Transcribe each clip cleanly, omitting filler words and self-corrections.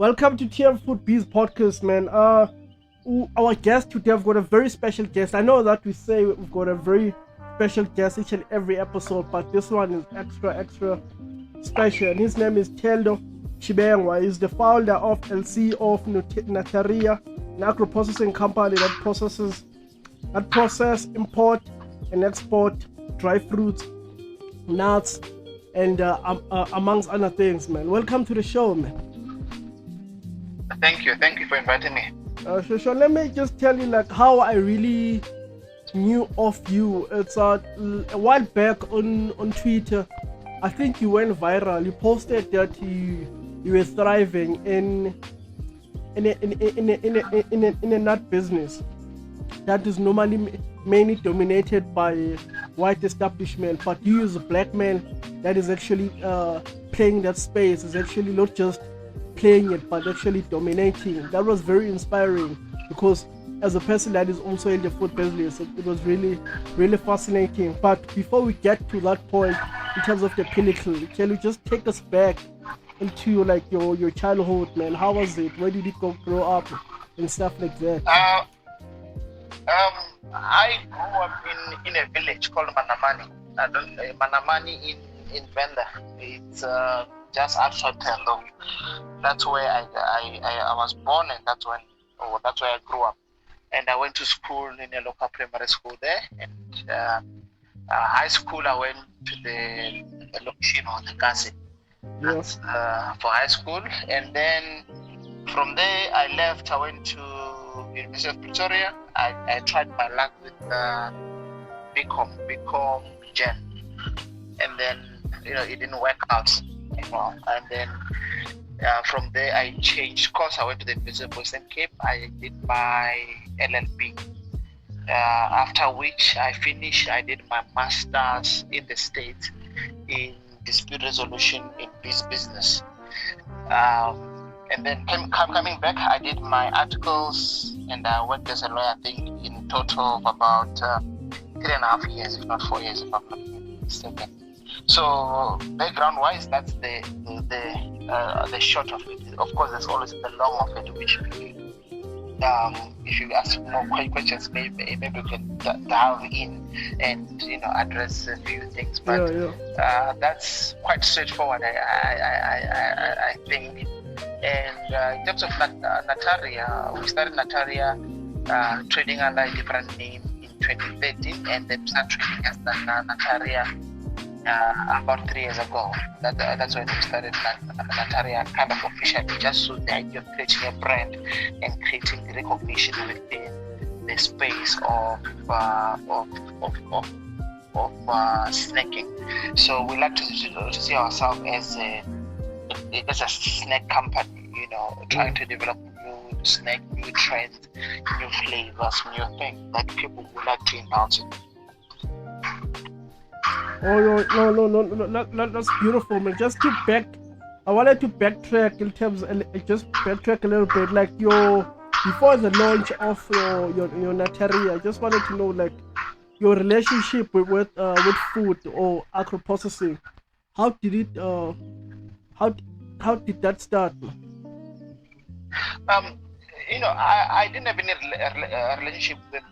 Welcome to TM Food Bees podcast, man. Our guest today, I've got a very special guest. I know that we say we've got a very special guest each and every episode, but this one is extra special. And his name is Thendo Tshivengwa. He's the founder of and CEO of Nuteria, an agro processing company that process, import, and export dry fruits, nuts, and amongst other things, man. Welcome to the show, man. Thank you for inviting me. So let me just tell you like how I really knew of you. It's a while back on Twitter. I think you went viral. You posted that you were thriving in a nut business that is normally mainly dominated by white establishment, but you as a black man that is actually playing that space, is actually not just playing it but actually dominating. That was very inspiring because as a person that is also in the food business, it was really fascinating. But before we get to that point in terms of the pinnacle, can you just take us back into like your childhood, man? How was it? Where did you grow up and stuff like that? I grew up in a village called Manamani. Manamani in Venda. It's just outside Thendo. That's where I was born, and that's where I grew up. And I went to school in a local primary school there, and high school I went to the location or the Kasi. That's for high school, and then from there I left. I went to University of Pretoria. I tried my luck with BCom Gen, and then it didn't work out. And then from there I changed course. I went to the University of Western Cape. I did my LLB, after which I finished. I did my master's in the States in dispute resolution in business, and then coming back, I did my articles and I worked as a lawyer, I think in total of about 3.5 years, if not 4 years, if I'm not mistaken. So background-wise, that's the short of it. Of course, there's always the long of it, which if you ask more questions, maybe we can dive in and address a few things. But that's quite straightforward, I think. And in terms of Nuteria, we started Nuteria trading under a different name in 2013, and then started trading as Nuteria about 3 years ago. That's when we started Nuteria kind of officially, just so the idea of creating a brand and creating the recognition within the space of snacking. So we like to see ourselves as a snack company, trying to develop new snack, new trends, new flavors, new things that people would like to indulge in. No, that's beautiful, man. I wanted to backtrack in terms, just backtrack a little bit, like before the launch of your Nuteria. I just wanted to know like your relationship with food or agro processing. How did it how did that start? I didn't have any relationship with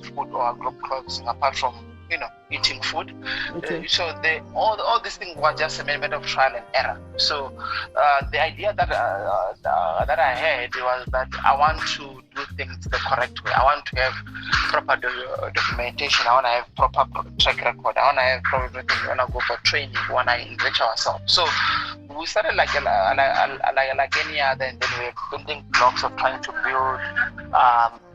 food or agro processing apart from eating food. Okay. So all these things were just a matter of trial and error. So the idea that I had was that I want to do things the correct way. I want to have proper documentation. I want to have proper track record. I want to have proper things. I want to go for training. I want to enrich ourselves. So we started like any other, and then we were building blocks of trying to build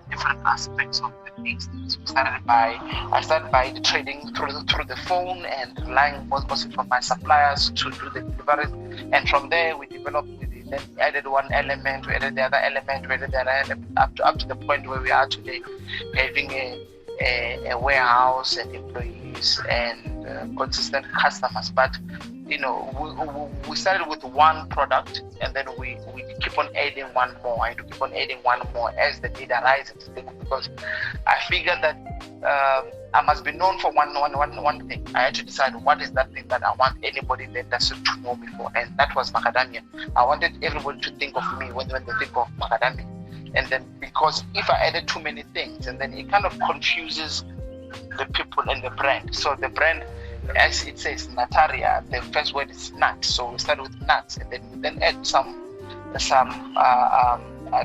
different aspects of the business. I started by the trading through the phone and relying mostly from my suppliers to do the deliveries. And from there we developed. Then added one element, we added the other element, up to the point where we are today, having a warehouse and employees and consistent customers. But we started with one product, and then we keep on adding one more, and keep on adding one more as the need arises. Because I figured that I must be known for one thing. I had to decide what is that thing that I want anybody in the industry to know me for, and that was macadamia. I wanted everybody to think of me when they think of macadamia. And then, because if I added too many things, and then it kind of confuses the people and the brand. So the brand, as it says, Nuteria, the first word is nut. So we start with nuts, and then add some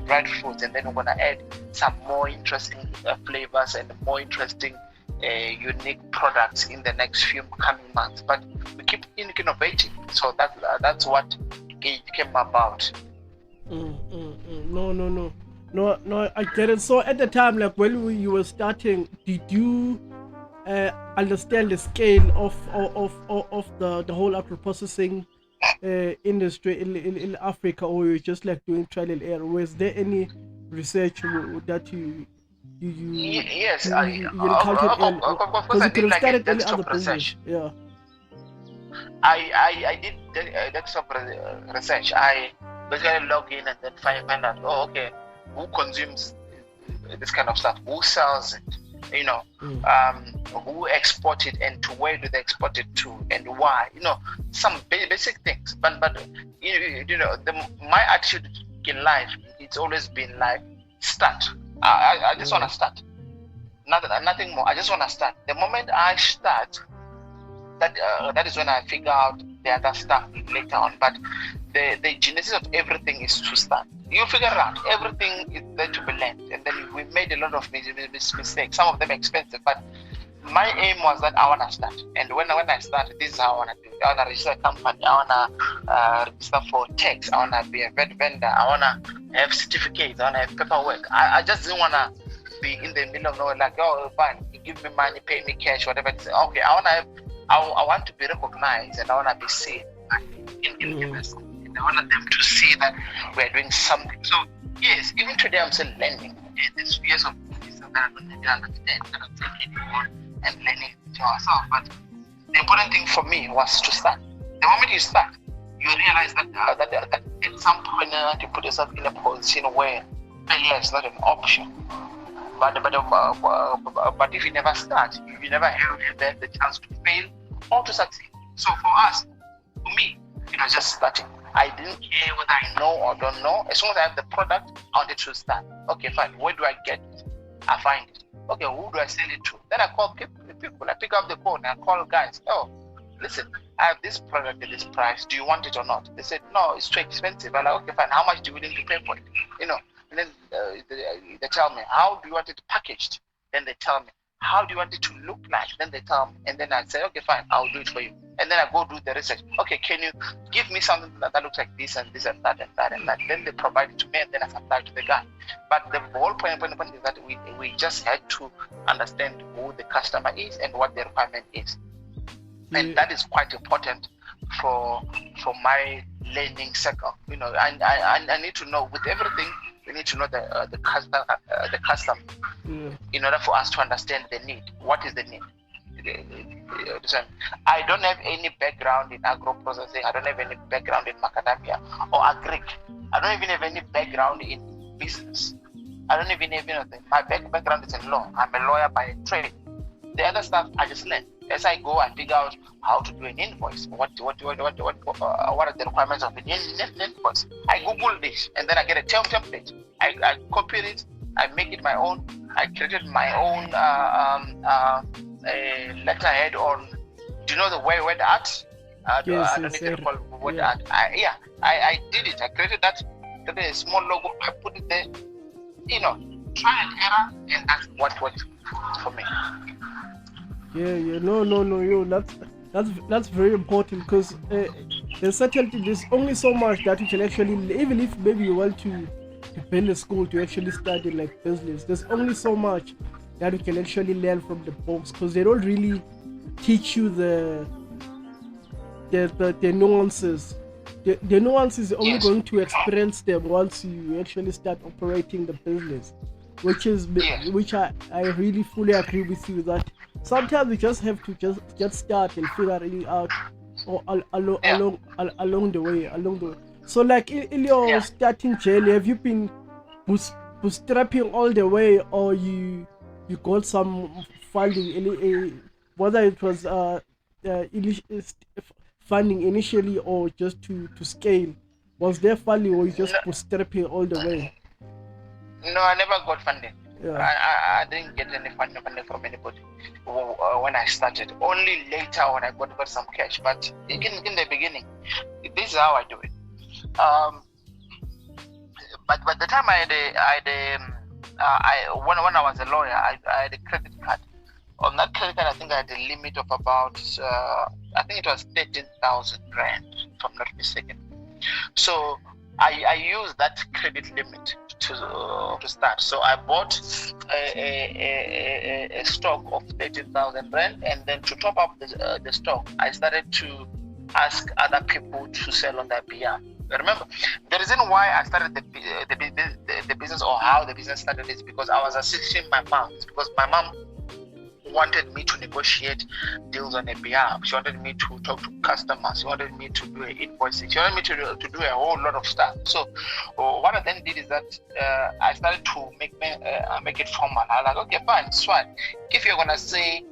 dried fruits, and then we're gonna add some more interesting flavors and more interesting unique products in the next few coming months. But we keep innovating, so that's what it came about. No, I get it. So at the time, like when you were starting, did you understand the scale of the whole agro processing industry in Africa, or you just like doing trial and error? Was there any research that you encountered early? Because you could have started any other business. Yeah. I did desktop research. I basically log in and then find out, okay, who consumes this kind of stuff, who sells it, who export it, and to where do they export it to, and why, some basic things. But my attitude in life, it's always been like, start. I just want to start, nothing more. I just want to start. The moment I start, that is when I figure out the other stuff later on. But the genesis of everything is to start. You figure out everything is there to be learned, and then we made a lot of mistakes. Some of them expensive, but my aim was that I want to start. And when I started, this is how I want to do it. I want to register a company. I want to register for tax. I want to be a vet vendor. I want to have certificates. I want to have paperwork. I just didn't want to be in the middle of nowhere like, oh, fine, you give me money, pay me cash, whatever. Okay, I want to be recognized, and I want to be seen in investment. I want them to see that we're doing something. So yes, even today I'm still learning. There's years of this that I don't really understand, that I'm taking on and learning to ourselves. But the important thing for me was to start. The moment you start, you realize that at some point you put yourself in a position where failure is not an option. But if you never start, you never have the chance to fail or to succeed. So for me, it was just starting. I didn't care whether I know or don't know. As soon as I have the product, I wanted to start. Okay, fine. Where do I get it? I find it. Okay, who do I sell it to? Then I call people. I pick up the phone and I call guys. Oh, listen, I have this product at this price. Do you want it or not? They said, no, it's too expensive. I'm like, okay, fine. How much do you willing to pay for it? And then they tell me, how do you want it packaged? Then they tell me, how do you want it to look like? Then they tell me, and then I say, okay, fine, I'll do it for you. And then I go do the research. Okay, can you give me something that looks like this and this and that and that and that? Then they provide it to me, and then I supply it to the guy. But the whole point is that we just had to understand who the customer is and what the requirement is. And that is quite important for my learning cycle. I need to know with everything. We need to know the customer in order for us to understand the need. What is the need? I don't have any background in agro processing. I don't have any background in macadamia or agric. I don't even have any background in business. I don't even have anything. My background is in law. I'm a lawyer by trade. The other stuff I just learn. As I go, I figure out how to do an invoice. What are the requirements of an invoice? I Google this, and then I get a template. I copy it. I make it my own. I created my own letterhead on. Do you know the word art? I don't know if you call word art. I did it. I created that. Created a small logo. I put it there. Try and error, and that's what worked for me. That's very important, because there's only so much that you can actually, even if maybe you want to build a school to actually study like business, there's only so much that you can actually learn from the books, because they don't really teach you the nuances. The nuances are only going to experience them once you actually start operating the business, which I really fully agree with you that sometimes we just have to just start and figure it out along the way. So like in your starting journey, have you been bootstrapping all the way, or you you got some funding, whether it was funding initially or just to scale? Was there funding or you just No, bootstrapping all the way? no, I never got funding. Yeah. I didn't get any funding from anybody when I started. Only later when I got some cash. But in the beginning, this is how I do it. But by the time when I was a lawyer, I had a credit card. On that credit card, I think I had a limit of about I think it was 13,000 rand, if I'm not mistaken. So I used that credit limit to start. So I bought a stock of 13,000 rand, and then to top up the stock, I started to ask other people to sell on their behalf. Remember, the reason why I started the business, or how the business started, is because I was assisting my mom. It's because my mom wanted me to negotiate deals on her behalf. She wanted me to talk to customers. She wanted me to do invoicing. She wanted me to do a whole lot of stuff. So what I then did is that I started to make it formal. I was like, okay, fine, it's fine. If you're gonna say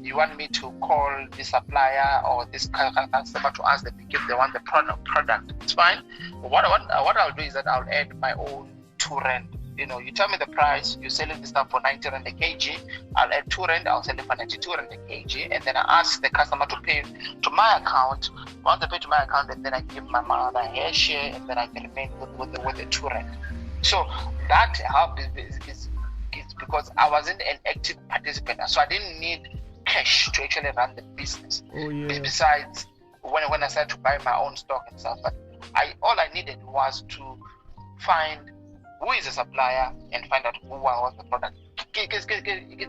you want me to call this supplier or this customer to ask them if they want the product, it's fine. But what I'll do is that I'll add my own 2 rand. You know, you tell me the price, you're selling this stuff for 90 rand a kg, I'll add 2 rand, I'll sell it for 92 rand a kg, and then I ask the customer to pay to my account. Once they pay to my account, and then I give my mother her share, and then I can remain with the 2 rand. So that helped is because I wasn't an active participant, so I didn't need cash to actually run the business. Oh, yeah. Besides, when I started to buy my own stock and stuff, but all I needed was to find who is a supplier and find out who wants the product. It's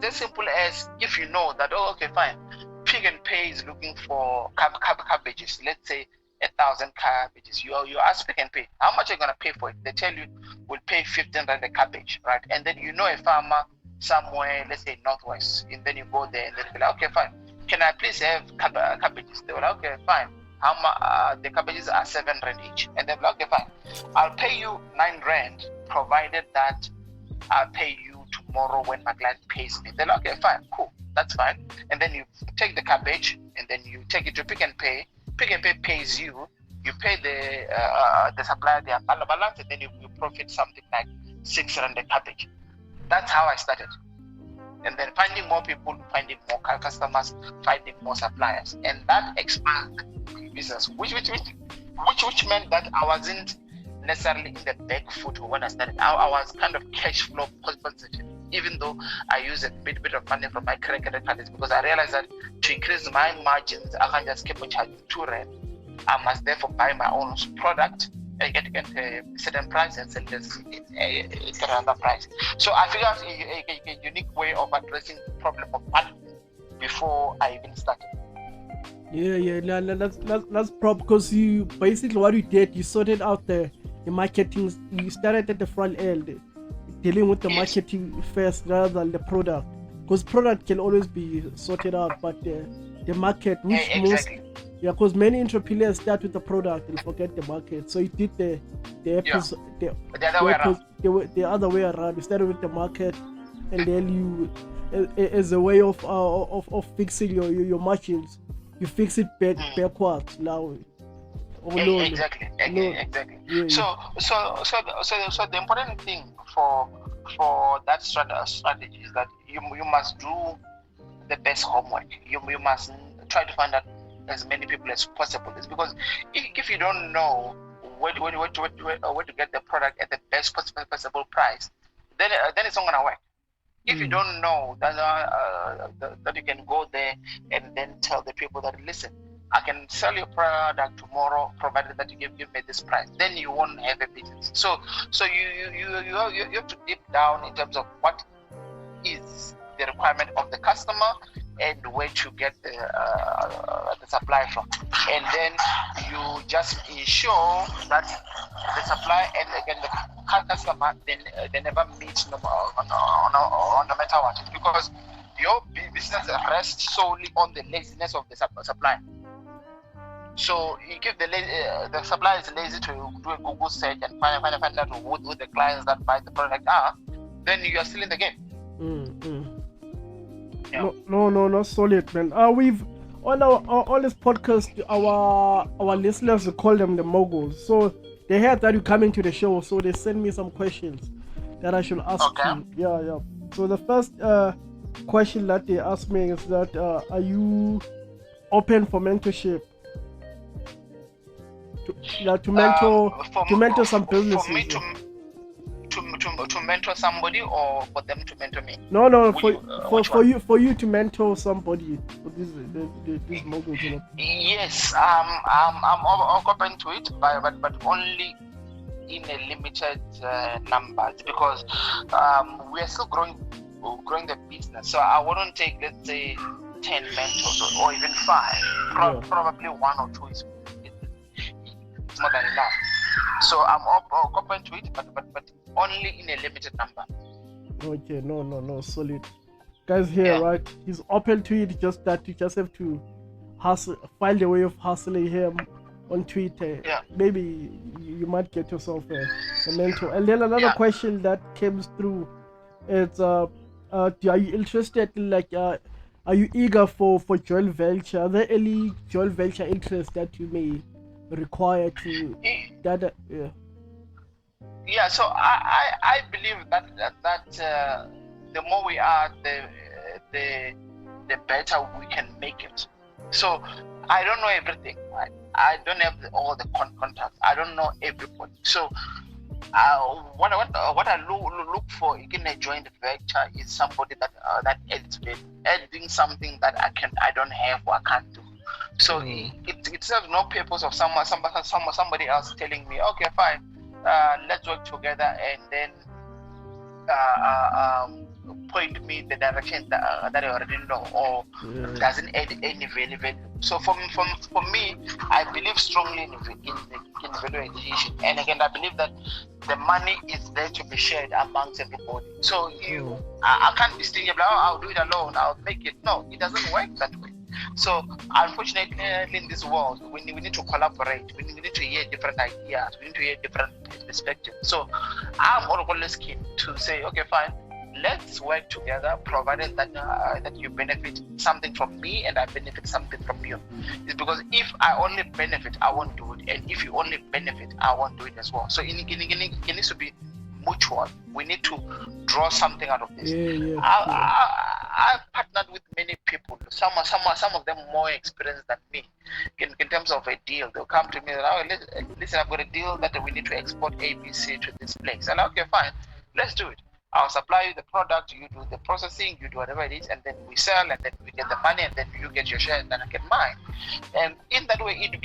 as simple as, if you know that, oh, okay, fine, Pick n Pay is looking for cabbages, let's say 1,000 cabbages. You ask Pick n Pay, how much are you going to pay for it? They tell you, we'll pay 15 rand a cabbage, right? And then you know a farmer somewhere, let's say Northwest, and then you go there and they'll be like, okay, fine, can I please have cabbages? They were like, okay, fine. How much? The cabbages are 7 rand each. And they're like, okay, fine, I'll pay you 9 rand, provided that I'll pay you tomorrow when my client pays me. They're like, okay, fine, cool, that's fine. And then you take the cabbage and then you take it to Pick n Pay. Pick n Pay pays you. You pay the supplier their balance, and then you profit something like 6 rand a cabbage. That's how I started. And then finding more people, finding more customers, finding more suppliers, and that expanded the business, which meant that I wasn't necessarily in the back foot when I started. I was kind of cash flow positive, even though I used a bit of money from my credit cards, because I realized that to increase my margins, I can't just keep on charging 2 rand. I must therefore buy my own product and get a certain price and sell this at another price. So I figured out a unique way of addressing the problem of money before I even started. Yeah, that's proper, because you basically, what you did, you sorted out the marketing. You started at the front end, dealing with the marketing first rather than the product, because product can always be sorted out, but the market, which exactly. Because many entrepreneurs start with the product and forget the market. So you did the other way around. You started with the market, and then you, as a way of fixing your margins, you fix it backwards now. Exactly. Yeah. So the important thing for that strategy is that you must do the best homework. You must try to find out as many people as possible. It's because if you don't know where to get the product at the best possible price, then it's not gonna work. If you don't know that you can go there and then tell the people that, listen, I can sell your product tomorrow, provided that you give me this price, then you won't have a business. So you have to deep down in terms of what is the requirement of the customer and where to get the supply from, and then you just ensure that the supply and again the customer they never meet no matter what, because your business rests solely on the laziness of the supply. So if the supplier is lazy to do a Google search and find out who the clients that buy the product are, then you are still in the game. Yeah. No, solid, man. We've on this podcast, our listeners, we call them the moguls. So they heard that you coming to the show, so they send me some questions that I should ask Okay. you. Yeah. So the first question that they asked me is that are you open for mentorship? To mentor some businesses. For me to mentor somebody, or for them to mentor me? No, for you to mentor somebody. For this moguls, you know. Yes, I'm open to it, but only in a limited numbers, because we are still growing the business. So I wouldn't take, let's say, 10 mentors or even 5. Probably 1 or 2 is it's more than enough. So I'm open to it, but only in a limited number. Okay, no, solid. Guys here, right? He's open to it, just that you just have to hustle, find a way of hustling him on Twitter. Maybe you might get yourself a mentor. And then another question that came through is are you interested in, like, are you eager for joint venture? Are there any joint venture interests that you may require to that? So I believe that the more we are, the better we can make it. So I don't know everything, right? I don't have all the contacts. I don't know everybody. So what I look for in a joint venture is somebody that adds value, adding something that I don't have or I can't do. So it serves no purpose of somebody else telling me, okay, fine, let's work together, and then point me the direction that I already know, or doesn't add any value. So for me, I believe strongly in value addition, and again, I believe that the money is there to be shared amongst everybody. So I can't be sitting here like, I'll do it alone, I'll make it. No, it doesn't work that way. So unfortunately, in this world, we need to collaborate. We need to hear different ideas. We need to hear different perspectives. So I'm always keen to say, okay, fine, let's work together, provided that you benefit something from me and I benefit something from you. It's because if I only benefit, I won't do it, and if you only benefit, I won't do it as well. So it needs to be mutual. We need to draw something out of this. I've partnered with many people. Some of them more experienced than me in terms of a deal. They'll come to me and, oh, listen, I've got a deal that we need to export ABC to this place. And okay, fine, let's do it. I'll supply you the product, you do the processing, you do whatever it is, and then we sell, and then we get the money, and then you get your share, and then I get mine. And in that way, it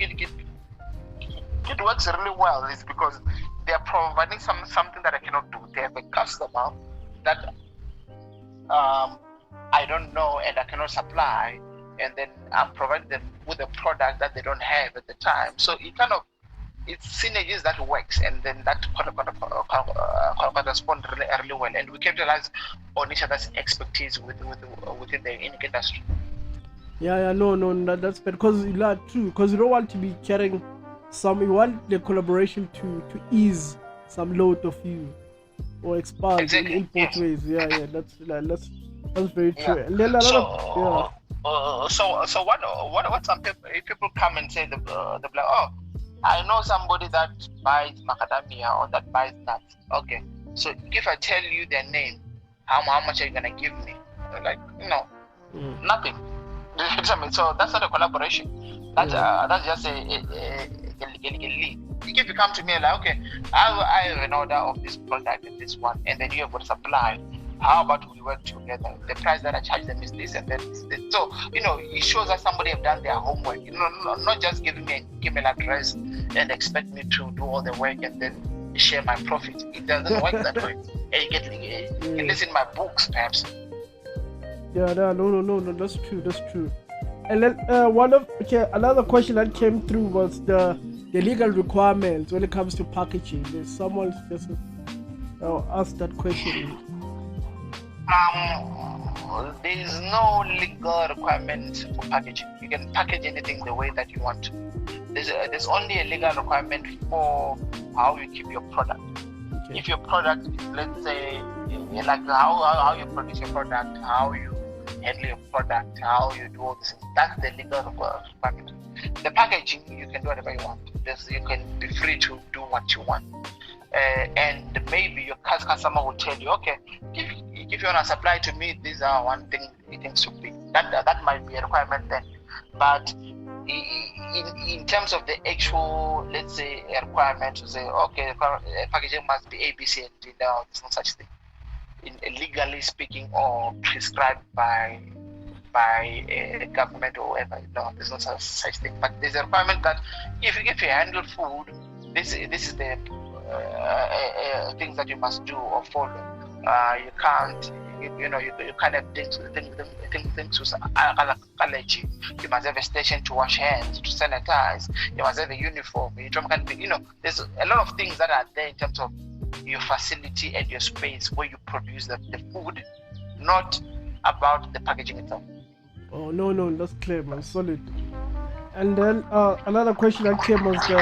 works really well. It's because they are providing something that I cannot do. They have a customer that I don't know and I cannot supply, and then I'm providing them with a product that they don't have at the time. So it's synergies that works, and then that correspond really well, and we capitalize on each other's expertise within the industry. No, that's better, because you don't want to be carrying you want the collaboration to ease some load of you or expand in both ways. That's very true. And then So what some people come and say, they're like, oh, I know somebody that buys macadamia or that buys nuts. Okay, so if I tell you their name, how much are you gonna give me? Like, nothing. So that's not a collaboration. That's just a lead. If you come to me like, okay, I have an order of this product and this one, and then you have got supply. How about we work together? The price that I charge them is this, and then this. So it shows that somebody have done their homework. Not just giving me an email address and expect me to do all the work and then share my profit. It doesn't work that way. You listen my books, perhaps. No, that's true. And then another question that came through was the legal requirements when it comes to packaging. There's someone just asked that question. There is no legal requirement for packaging. You can package anything the way that you want to. There's only a legal requirement for how you keep your product. Okay. If your product is, let's say, like how you produce your product, how you handle your product, how you do all this, that's the legal requirement. The packaging, you can do whatever you want. You can be free to do what you want. And maybe your customer will tell you, okay, if you want to supply to me, these are one thing it needs to be. That might be a requirement then. But in terms of the actual, let's say, a requirement to say, okay, packaging must be A, B, C, and D. No, there's no such thing. Legally speaking, or prescribed by a government or whatever. No, there's no such thing. But there's a requirement that if you handle food, this is the things that you must do or follow. You can't, you can't have things to allergy. You must have a station to wash hands, to sanitize. You must have a uniform. There's a lot of things that are there in terms of your facility and your space where you produce the food, not about the packaging itself. Oh, no, that's clear, man. Solid. And then another question that came was the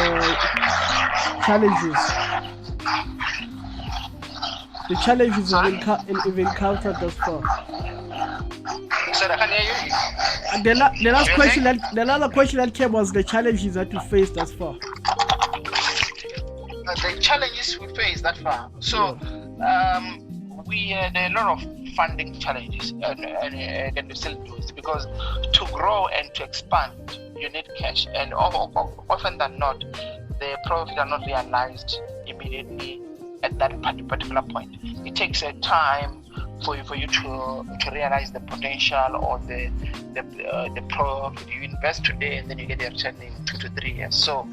challenges. The challenges you've encountered thus far. Sorry, I can't hear you. And the other question that came was the challenges that you faced thus far. The challenges we faced that far. So, we had a lot of funding challenges, and we still do it, because to grow and to expand, you need cash, and often than not, the profit are not realized immediately at that particular point. It takes a time for you to realize the potential or the profit. You invest today and then you get a return in 2 to 3 years. So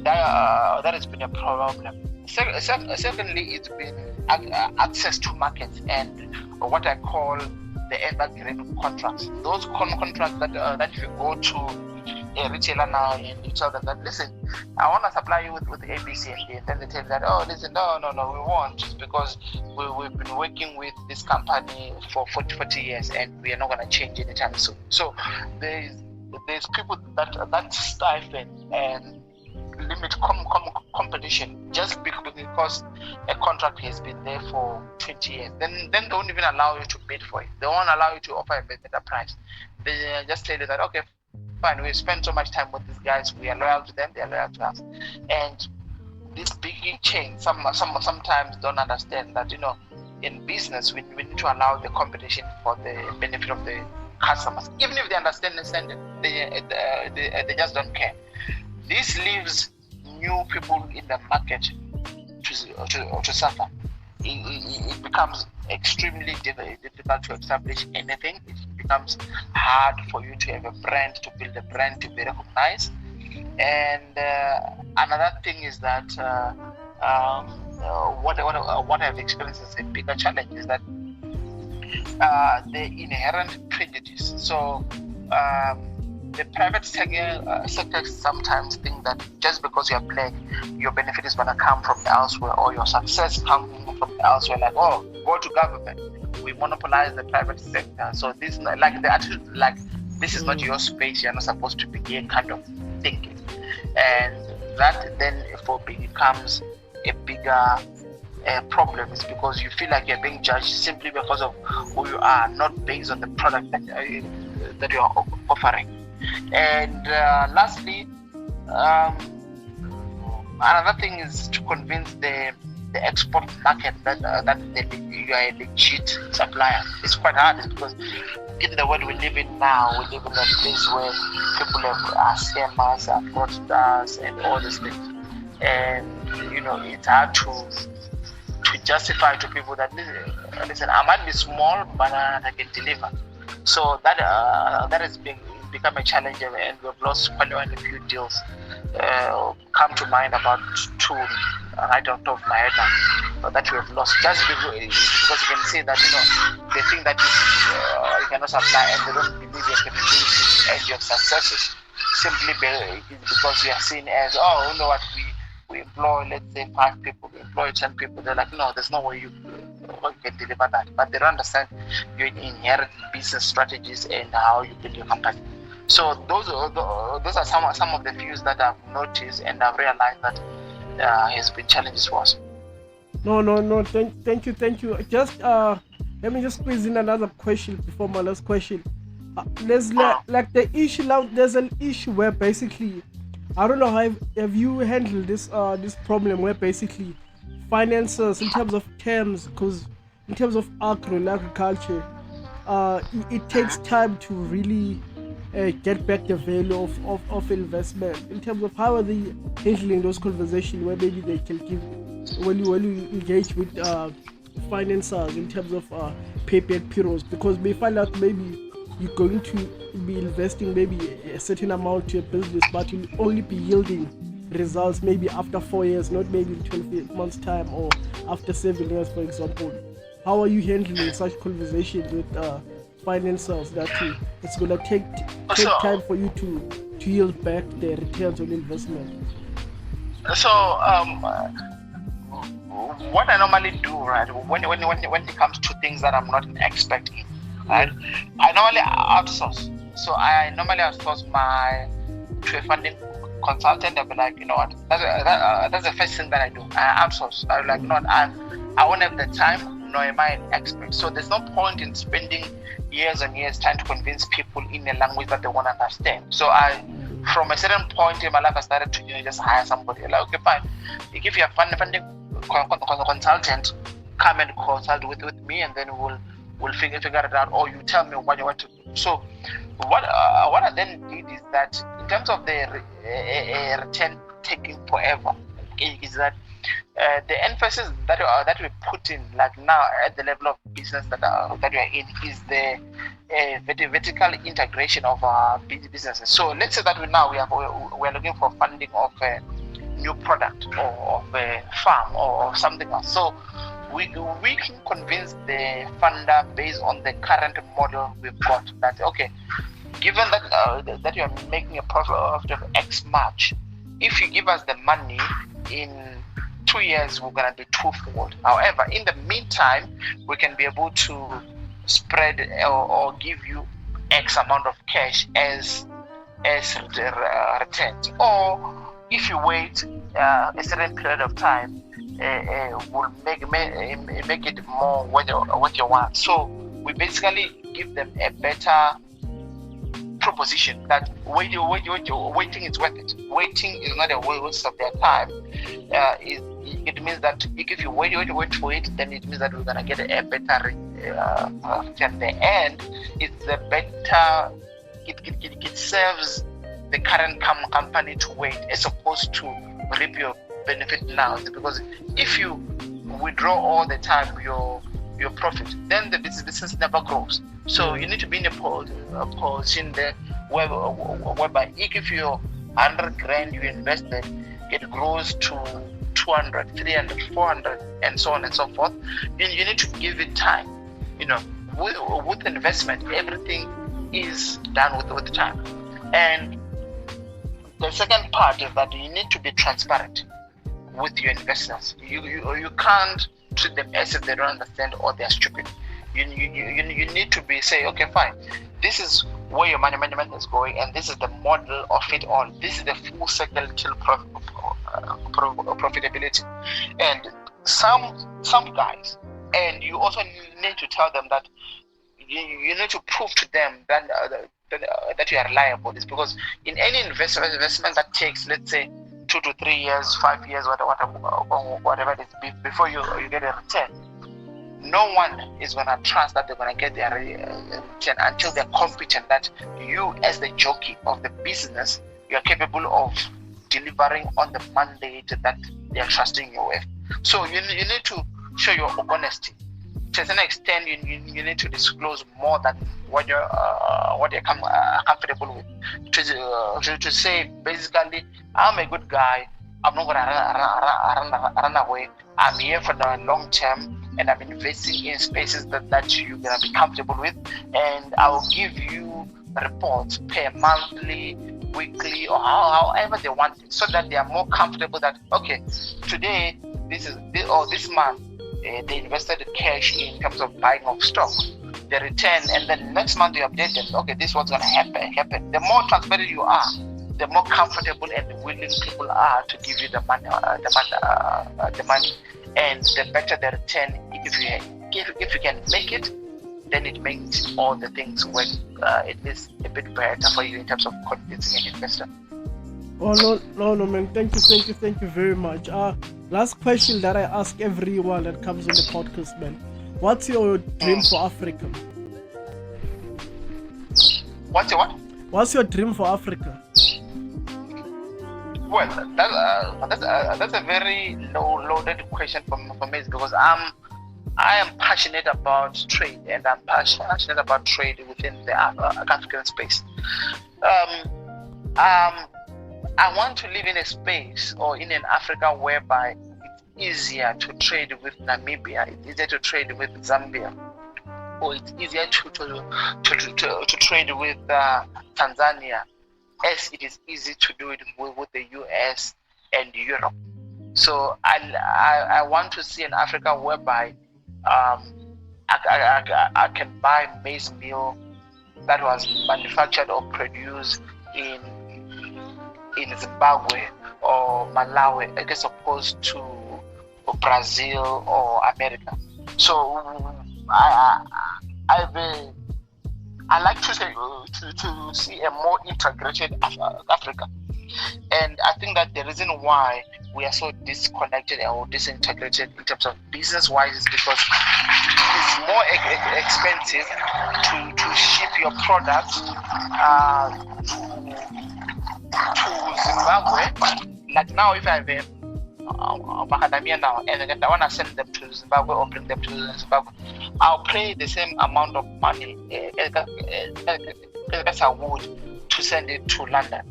that has been a problem. Secondly, it's been access to markets and what I call the evergreen contracts. Those contracts that if you go to a retailer now and you tell them that, listen, I want to supply you with A, B, C, and D, and then they tell you that, oh, listen, no, we won't, because we've been working with this company for 40 years and we are not going to change anytime soon. So there's people that stifle and limit competition just because a contract has been there for 20 years. Then they won't even allow you to bid for it. They won't allow you to offer a better price. They just tell you that, okay, fine, we spend so much time with these guys, we are loyal to them, they are loyal to us. And this big chain sometimes don't understand that, in business we need to allow the competition for the benefit of the customers. Even if they understand it, they just don't care. This leaves new people in the market to suffer. It becomes extremely difficult to establish anything. It becomes hard for you to have a brand, to build a brand, to be recognized. And another thing is that what I've experienced as a bigger challenge is that the inherent prejudice. So the private sector sometimes think that just because you're black, your benefit is going to come from elsewhere, or your success comes from elsewhere. Like, oh, go to government. We monopolize the private sector. So this, like the attitude, like this is not your space. You're not supposed to be here, kind of thinking, and that then becomes a bigger problem. Is because you feel like you're being judged simply because of who you are, not based on the product that you are offering. And lastly, another thing is to convince the export market that you are a legit supplier. It's quite hard because in the world we live in now, we live in a place where people are scammers, are fraudsters, and all these things. And it's hard to justify to people that listen, I might be small, but I can deliver. So that has become a challenge, and we've lost quite a few deals. Come to mind about 2 right on top of my head now that we have lost, just because you can see that they think that you cannot supply, and they don't believe your capabilities and your successes simply because you are seen as, oh, you know what, we employ, let's say 5 people, we employ 10 people. They're like, no, there's no way you can deliver that. But they don't understand your inherent business strategies and how you build your company. So those are some of the views that I've noticed and I've realized that has been challenges for us. No. Thank you. Just let me just squeeze in another question before my last question. There's Uh, like the issue now. There's an issue where basically, I don't know how have you handled this problem where basically finances in terms of terms, because in terms of agro and agriculture, it takes time to really get back the value of investment. In terms of how are they handling those conversations where maybe they can give when you engage with financiers in terms of payback periods, because we find out maybe you're going to be investing maybe a certain amount to your business, but you'll only be yielding results maybe after 4 years, not maybe in 12 months time or after 7 years, for example. How are you handling such conversations with financiers that it's gonna take time so for you to yield back the returns on investment? so what I normally do, right, when it comes to things that I'm not expecting, right, Yeah. I normally outsource. So I normally outsource my to a funding consultant. I'll be like, you know what, that's the first thing that I do. I outsource. I'm like, you know what, I won't have the time, nor am I an expert. So there's no point in spending years and years trying to convince people in a language that they won't understand. So from a certain point in my life, I started to just hire somebody. Like, okay, fine. If you have funding consultant, come and consult with me, and then we'll figure it out, or you tell me what you want to do. So what I then did is that in terms of the return taking forever, is that the emphasis that we put in, like now at the level of business that we are in, is the vertical integration of our businesses. So let's say that we are looking for funding of a new product or of a farm or something else. So we can convince the funder based on the current model we've got that, okay, given that you are making a profit of X much, if you give us the money in 2 years, we're gonna do twofold. However, in the meantime, we can be able to spread or give you X amount of cash as returns. Or if you wait a certain period of time, will make it more what you want. So we basically give them a better proposition that waiting is worth it. Waiting is not a waste of their time. It means that if you wait for it, then it means that we're gonna get a better return. The end is the better. It serves the current company to wait as opposed to reap your benefit now. Because if you withdraw all the time your profit, then the business never grows. So you need to be in a position there whereby if your 100 grand you invested, it grows to 200, 300, 400, and so on and so forth. Then you need to give it time. With investment, everything is done with time. And the second part is that you need to be transparent with your investors. You can't treat them as if they don't understand or they're stupid. You need to be say, okay, fine, this is where your money management is going, and this is the model of it all. This is the full cycle till profitability. And some guys, and you also need to tell them that you need to prove to them that you are reliable. Is because in any investment that takes, let's say, 2 to 3 years, 5 years, whatever it is, before you get a return, no one is going to trust that they're going to get their return until they're confident that you, as the jockey of the business, you're capable of delivering on the mandate that they're trusting you with. So you need to show your honesty. To a certain extent, you need to disclose more than what you're comfortable with. To say, basically, I'm a good guy. I'm not gonna run away. I'm here for the long term, and I'm investing in spaces that you're gonna be comfortable with, and I will give you reports per monthly, weekly, or however they want it, so that they are more comfortable that, okay, today this month they invested cash in terms of buying of stock, the return, and then next month you update them, okay, this is what's going to happen. The more transparent you are, the more comfortable and willing people are to give you the money. and the better the return. If you can make it, then it makes all the things work at least a bit better for you in terms of convincing an investor. Oh no, man. Thank you very much. Last question that I ask everyone that comes on the podcast, man. What's your dream for Africa? What's your what? What's your dream for Africa? Well, that's a very loaded question for me, because I am passionate about trade, and I'm passionate about trade within the African space. I want to live in a space or in an Africa whereby it's easier to trade with Namibia, it's easier to trade with Zambia, or it's easier to trade with Tanzania, as it is easy to do it with the US and Europe. So I want to see an Africa whereby I can buy maize meal that was manufactured or produced in Zimbabwe or Malawi, as opposed to Brazil or America. So I like to see a more integrated Africa, and I think that the reason why we are so disconnected or disintegrated in terms of business-wise is because it's more expensive to ship your product to Zimbabwe. Like now, if I have macadamia now, and I want to send them to Zimbabwe or bring them to Zimbabwe, I'll pay the same amount of money as I would to send it to London.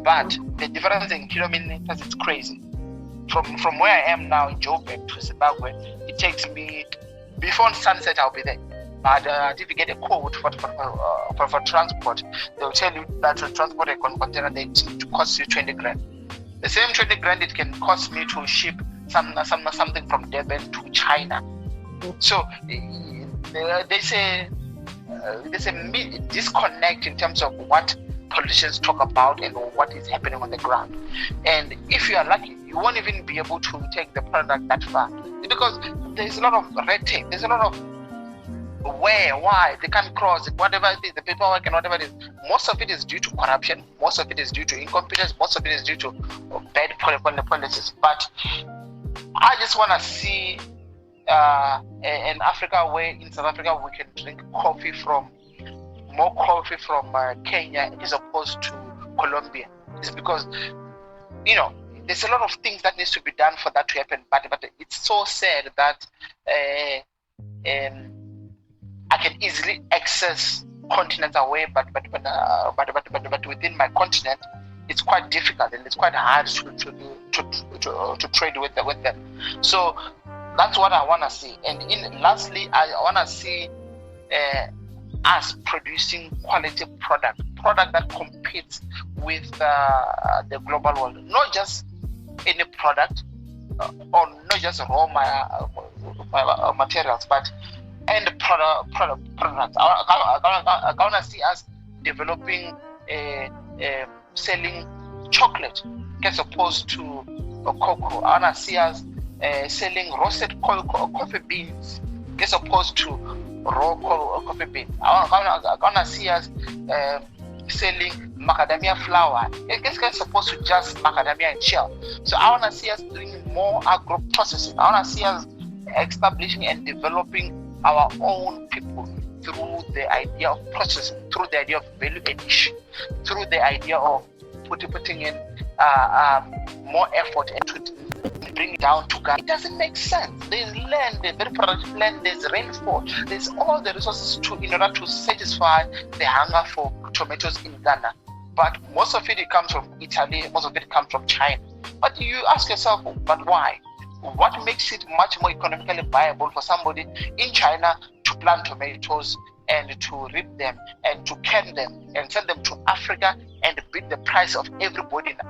But the difference in kilometers is crazy. From where I am now in Joburg to Zimbabwe, it takes me, before sunset I'll be there. But if you get a quote for transport, they'll tell you that to transport a container, it costs you 20 grand. The same 20 grand it can cost me to ship something from Durban to China. So there's a disconnect in terms of what politicians talk about and what is happening on the ground. And if you are lucky, you won't even be able to take the product that far, because there's a lot of red tape. There's a lot of why they can't cross it, whatever it is, the paperwork and whatever it is. Most of it is due to corruption, most of it is due to incompetence, most of it is due to bad policies. But I just want to see an Africa where in South Africa we can drink more coffee from Kenya as opposed to Colombia. It's because, there's a lot of things that needs to be done for that to happen. But it's so sad that I can easily access continents away, but within my continent, it's quite difficult and it's quite hard to trade with them. So that's what I want to see. And lastly, I want to see us producing quality product that competes with the global world, not just any product or not just raw materials, but end products. I want to see us developing selling chocolate as opposed to cocoa. I want to see us selling roasted coffee beans as opposed to raw coffee beans. I want to see us selling macadamia flour as opposed to just macadamia and shell. So I want to see us doing more agro processing. I want to see us establishing and developing our own people through the idea of processing, through the idea of value addition, through the idea of putting in more effort and to bring it down to Ghana. It doesn't make sense. There's land, there's very productive land, there's rainfall, there's all the resources in order to satisfy the hunger for tomatoes in Ghana. But most of it comes from Italy, most of it comes from China. But you ask yourself, but why? What makes it much more economically viable for somebody in China to plant tomatoes and to reap them and to can them and send them to Africa and beat the price of everybody in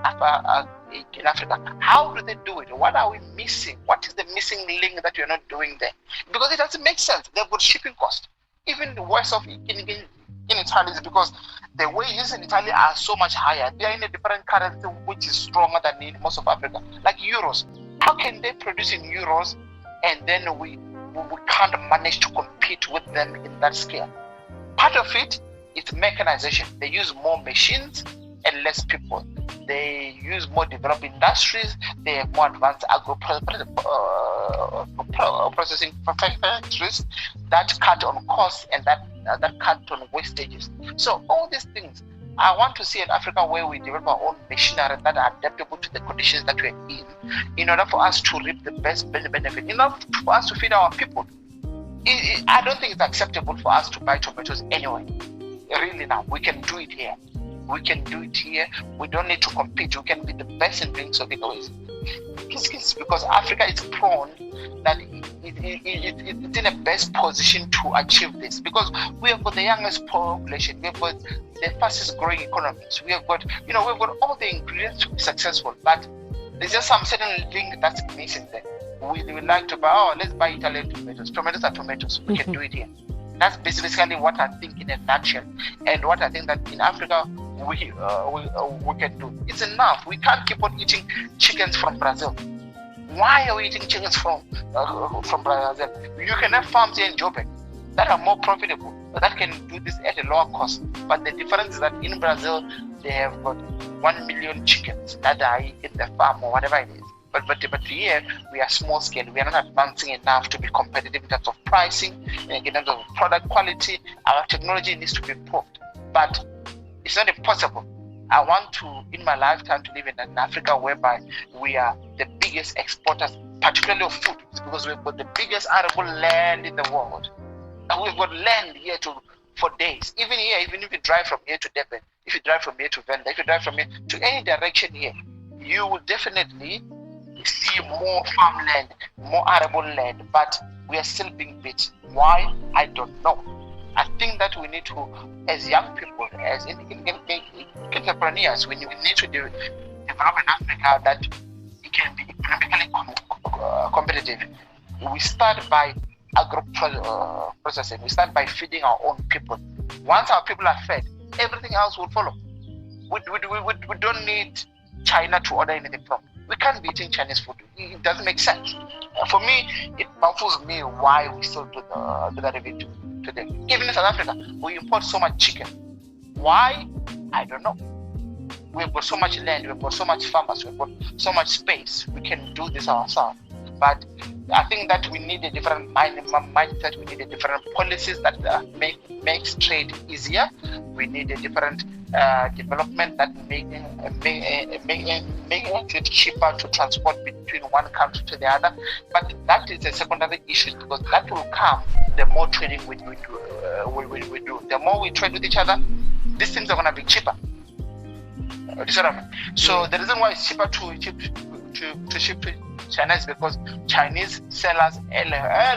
Africa? How do they do it? What are we missing? What is the missing link that you're not doing there? Because it doesn't make sense. They've got shipping cost. Even the worst of in Italy is because the wages in Italy are so much higher. They are in a different currency which is stronger than in most of Africa, like euros. How can they produce in euros and then we can't manage to compete with them in that scale? Part of it is mechanization. They use more machines and less people. They use more developed industries. They have more advanced agro processing factories that cut on costs and that cut on wastages. So all these things, I want to see an Africa where we develop our own machinery that are adaptable to the conditions that we're in order for us to reap the best benefit, in order for us to feed our people. I don't think it's acceptable for us to buy tomatoes anyway. Really now, we can do it here. We can do it here. We don't need to compete. We can be the best in doing so because Africa is prone that it's in the best position to achieve this, because we have got the youngest population, we have got the fastest growing economies, we have got we've got all the ingredients to be successful, but there's just some certain thing that's missing there. We like to buy, let's buy Italian tomatoes. Tomatoes are tomatoes. We can do it here. That's basically what I think in a nutshell, and what I think that in Africa we can do. It's enough. We can't keep on eating chickens from Brazil. Why are we eating chickens from Brazil? You can have farms here in Joburg that are more profitable, that can do this at a lower cost. But the difference is that in Brazil they have got 1 million chickens that are in the farm or whatever it is. But here we are small scale. We are not advancing enough to be competitive in terms of pricing, in terms of product quality. Our technology needs to be improved, but it's not impossible. I want to, in my lifetime, to live in an Africa whereby we are the biggest exporters, particularly of food, because we've got the biggest arable land in the world, and we've got land here for days. Even here, even if you drive from here to Durban, if you drive from here to Venda, if you drive from here to any direction here, you will definitely see more farmland, more arable land, but we are still being beat. Why? I don't know. I think that we need to, as young people, as entrepreneurs, we need to develop an Africa that it can be economically competitive. We start by agro processing. We start by feeding our own people. Once our people are fed, everything else will follow. We don't need China to order anything from. We can't be eating Chinese food. It doesn't make sense. For me, it baffles me why we still do that event today. Even in South Africa, we import so much chicken. Why? I don't know. We've got so much land, we've got so much farmers, we've got so much space. We can do this ourselves. But I think that we need a different mindset. We need a different policies that makes trade easier. We need a different development that making it cheaper to transport between one country to the other. But that is a secondary issue, because that will come the more trading we do. The more we trade with each other, these things are going to be cheaper. So the reason why it's cheaper to ship to China is because Chinese sell us a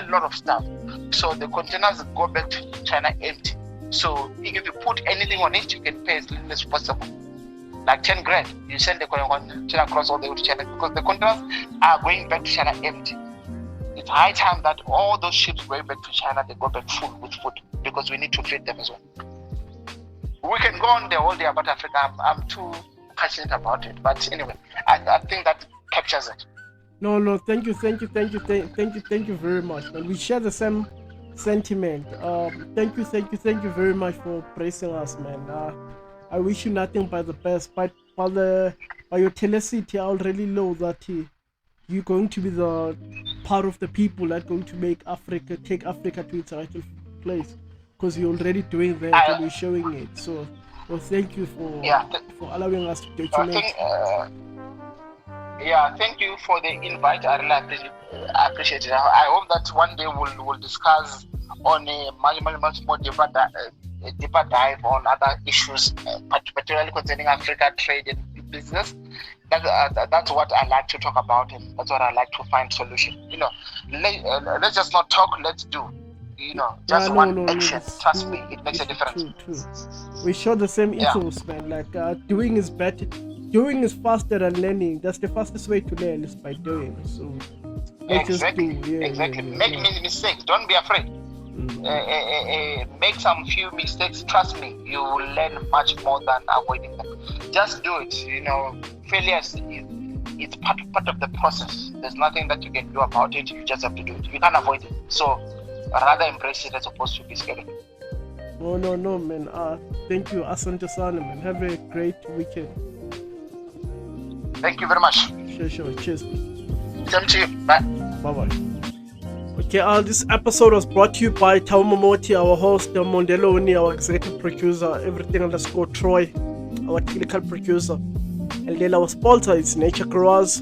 lot of stuff. So the containers go back to China empty. So if you put anything on it, you can pay as little as possible. Like 10 grand, you send the container across all the way to China, because the containers are going back to China empty. It's high time that all those ships going back to China, they go back full with food, because we need to feed them as well. We can go on the whole day about Africa. I'm too passionate about it. But anyway, I think that captures it. No, thank you very much, man. We share the same sentiment. Thank you very much for praising us, man. I wish you nothing but the best. But by your tenacity, I already know that you're going to be the part of the people that are going to make Africa, take Africa to its rightful place, because you're already doing that and you're showing it. So thank you for allowing us to document. Thank you for the invite. I really appreciate it. I hope that one day we'll discuss on a much more deeper dive on other issues, particularly concerning Africa trade and business. That's what I like to talk about, and that's what I like to find solution. Let's just not talk. Let's do. Just one action. Trust me, it makes a difference. True. We share the same ethos, man. Like doing is better. Doing is faster than learning. That's the fastest way to learn, is by doing. So exactly. Make mistakes. Don't be afraid. Make some few mistakes. Trust me, you will learn much more than avoiding them. Just do it. Failures it's part of the process. There's nothing that you can do about it. You just have to do it. You can't avoid it. So rather embrace it as opposed to be scared of it. Oh, no, man. Thank you. Asante sana, man. Have a great weekend. Thank you very much. Sure. Cheers. Same to you. Bye. Bye. Okay, this episode was brought to you by Thabo Momoti, our host, Mondeloni, our executive producer, everything_Troy, our technical producer. And then our sponsor is Nature Growers,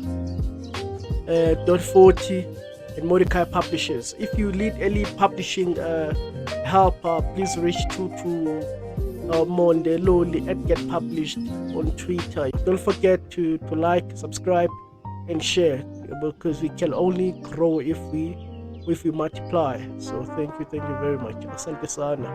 .40, and Mordecai Publishers. If you need any publishing help, please reach to Mondeloni at Get Published on Twitter. Don't forget to like, subscribe, and share, because we can only grow if we multiply. So thank you very much. Asante sana.